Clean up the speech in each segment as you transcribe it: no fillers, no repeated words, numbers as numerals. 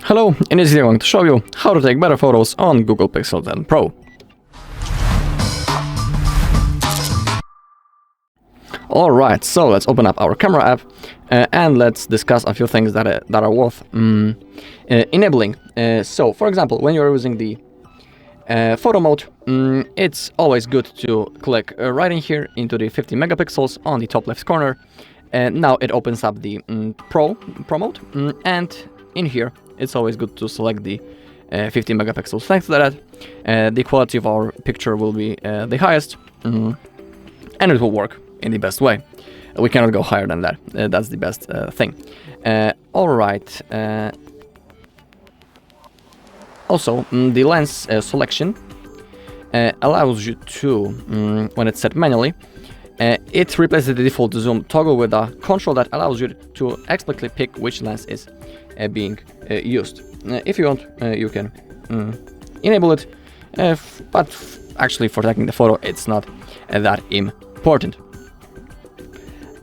Hello, in this video I'm going to show you how to take better photos on Google Pixel 10 Pro. Alright, so let's open up our camera app and let's discuss a few things that are worth enabling. So, for example, when you're using the photo mode, it's always good to click right in here into the 50 megapixels on the top left corner. And now it opens up the Pro mode, and in here it's always good to select the 50 megapixels. Thanks to that, the quality of our picture will be the highest, and it will work in the best way. We cannot go higher than that. That's the best thing. Alright. Also, the lens selection allows you to, when it's set manually, it replaces the default zoom toggle with a control that allows you to explicitly pick which lens is being used. If you want, you can enable it, but actually for taking the photo it's not that important.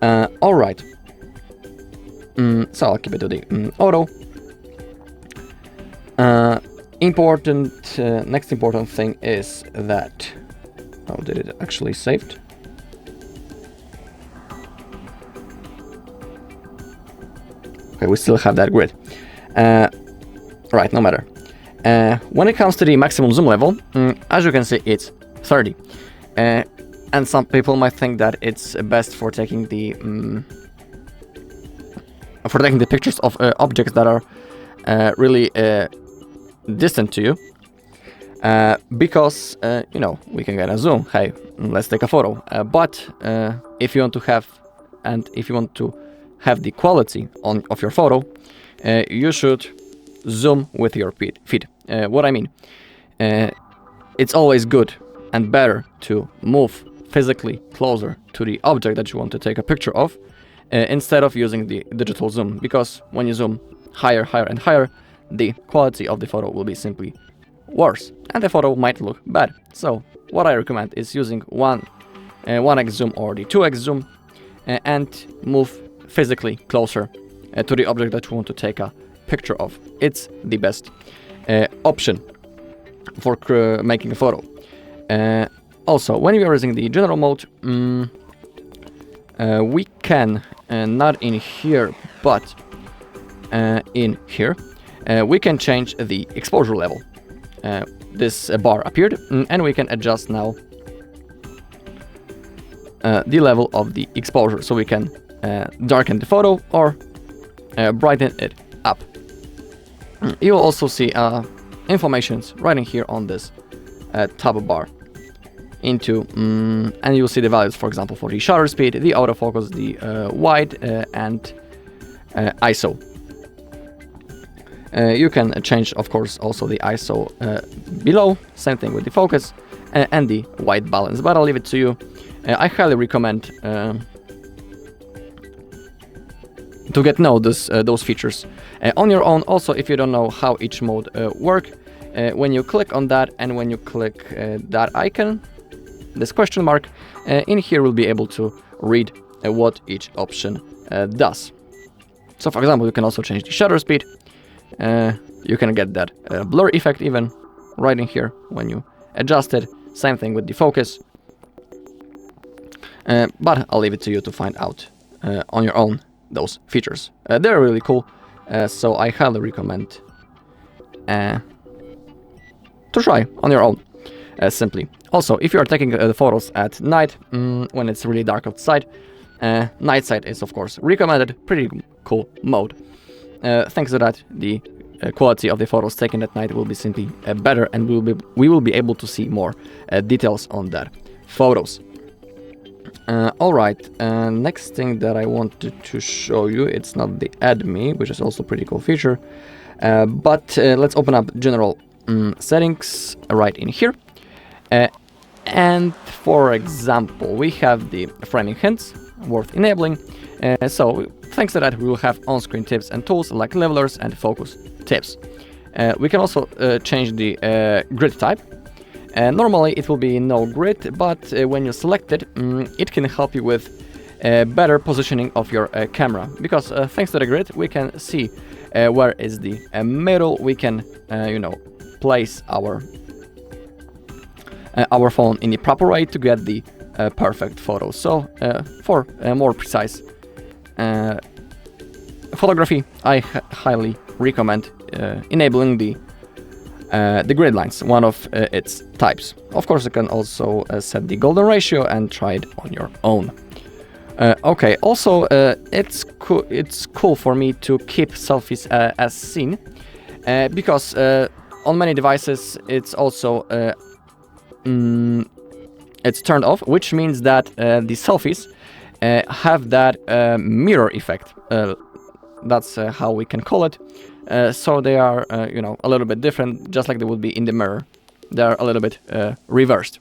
Alright, so I'll keep it to the auto. Next important thing is that, oh, did it actually saved? Okay, we still have that grid. Right, no matter. When it comes to the maximum zoom level, as you can see, it's 30. And some people might think that it's best for taking the pictures of objects that are really distant to you, because you know, we can get a zoom. Hey, let's take a photo. But if you want to have the quality of your photo, you should zoom with your feet. What I mean, it's always good and better to move physically closer to the object that you want to take a picture of, instead of using the digital zoom, because when you zoom higher and higher, the quality of the photo will be simply worse and the photo might look bad. So what I recommend is using 1x zoom or the 2x zoom, and move physically closer to the object that you want to take a picture of. It's the best option for making a photo. Also, when you are using the general mode, we can, not in here, but in here, we can change the exposure level. This bar appeared, and we can adjust now the level of the exposure, so we can darken the photo or brighten it up. You'll also see informations right in here on this tab bar and you'll see the values, for example, for the shutter speed, the autofocus, the wide, and ISO. You can change, of course, also the ISO below, same thing with the focus and the white balance, but I'll leave it to you. I highly recommend to get to know those features on your own. Also, if you don't know how each mode work, when you click on that and when you click that icon, this question mark, in here we'll be able to read what each option does. So, for example, you can also change the shutter speed. You can get that blur effect even right in here when you adjust it. Same thing with the focus. But I'll leave it to you to find out on your own those features. They're really cool, so I highly recommend to try on your own, simply. Also, if you are taking the photos at night, when it's really dark outside, night sight is of course recommended. Pretty cool mode. Thanks to that, the quality of the photos taken at night will be simply better, and we will be able to see more details on that photos. Alright, next thing that I wanted to show you, it's not the Add Me, which is also a pretty cool feature, but let's open up general settings right in here. And for example, we have the framing hints worth enabling. So thanks to that, we will have on-screen tips and tools like levelers and focus tips. We can also change the grid type. Normally it will be no grid, but when you select it, it can help you with better positioning of your camera, because thanks to the grid we can see where is the middle, we can place our phone in the proper way to get the perfect photo. So for more precise photography, I highly recommend enabling the grid lines, one of its types. Of course, you can also set the golden ratio and try it on your own. Okay, also it's cool for me to keep selfies as seen, because on many devices it's also it's turned off, which means that the selfies have that mirror effect. That's how we can call it. So they are, a little bit different, just like they would be in the mirror. They're a little bit reversed.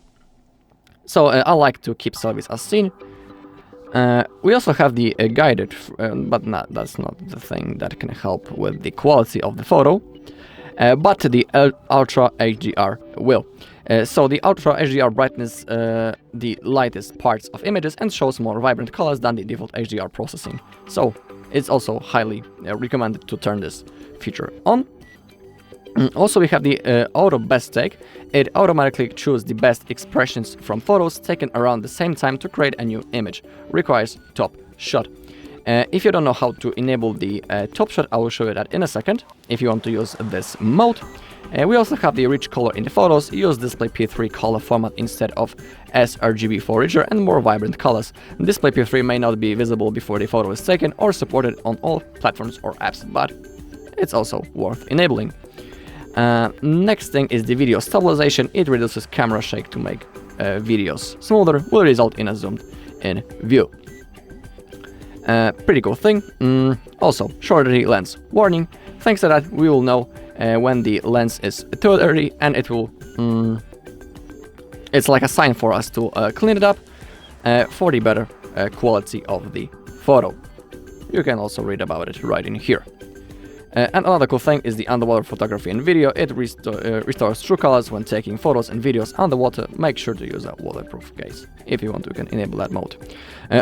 So I like to keep selfies as seen. We also have the guided, but that's not the thing that can help with the quality of the photo. But the Ultra HDR will. So the Ultra HDR brightens the lightest parts of images and shows more vibrant colors than the default HDR processing. So it's also highly recommended to turn this feature on. Also, we have the Auto Best Take. It automatically chooses the best expressions from photos taken around the same time to create a new image. Requires top shot. If you don't know how to enable the top shot, I will show you that in a second, if you want to use this mode. We also have the rich color in the photos. Use display P3 color format instead of sRGB for richer and more vibrant colors. Display P3 may not be visible before the photo is taken or supported on all platforms or apps, but it's also worth enabling. Next thing is the video stabilization. It reduces camera shake to make videos smoother, will result in a zoomed in view. Pretty cool thing. Also, shorter lens warning. Thanks to that, we will know when the lens is too dirty, and it will. It's like a sign for us to clean it up for the better quality of the photo. You can also read about it right in here. And another cool thing is the underwater photography and video. It restores true colors when taking photos and videos underwater. Make sure to use a waterproof case. If you want, you can enable that mode.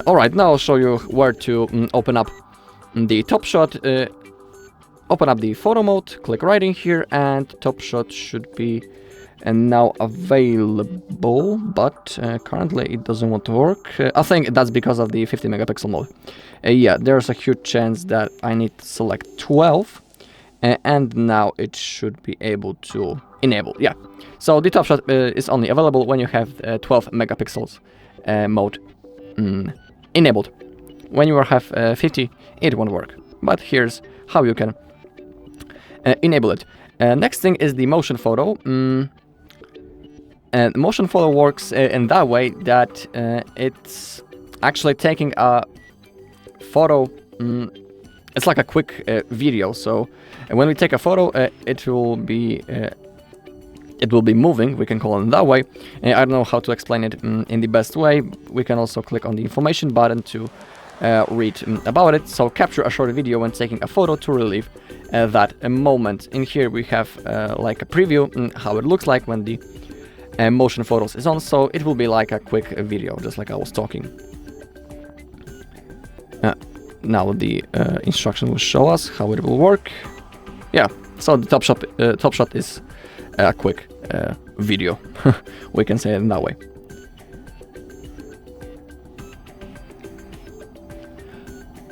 Alright, now I'll show you where to open up the top shot. Open up the photo mode, click right in here, and top shot should be now available, but currently it doesn't want to work. I think that's because of the 50 megapixel mode. Yeah, there's a huge chance that I need to select 12, and now it should be able to enable. Yeah, so the top shot is only available when you have 12 megapixels mode enabled. When you have 50, it won't work. But here's how you can enable it. Next thing is the motion photo. And motion photo works in that way that it's actually taking a photo. It's like a quick video. So when we take a photo, it will be moving. We can call it that way. I don't know how to explain it in the best way. We can also click on the information button to read about it. So capture a short video when taking a photo to relieve that moment. In here we have like a preview how it looks like when the motion photos is on, so it will be like a quick video, just like I was talking. Now the instruction will show us how it will work. Yeah, so the top shot is a quick video. We can say it in that way.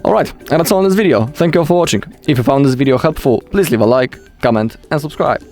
Alright, and that's all in this video. Thank you all for watching. If you found this video helpful, please leave a like, comment and subscribe.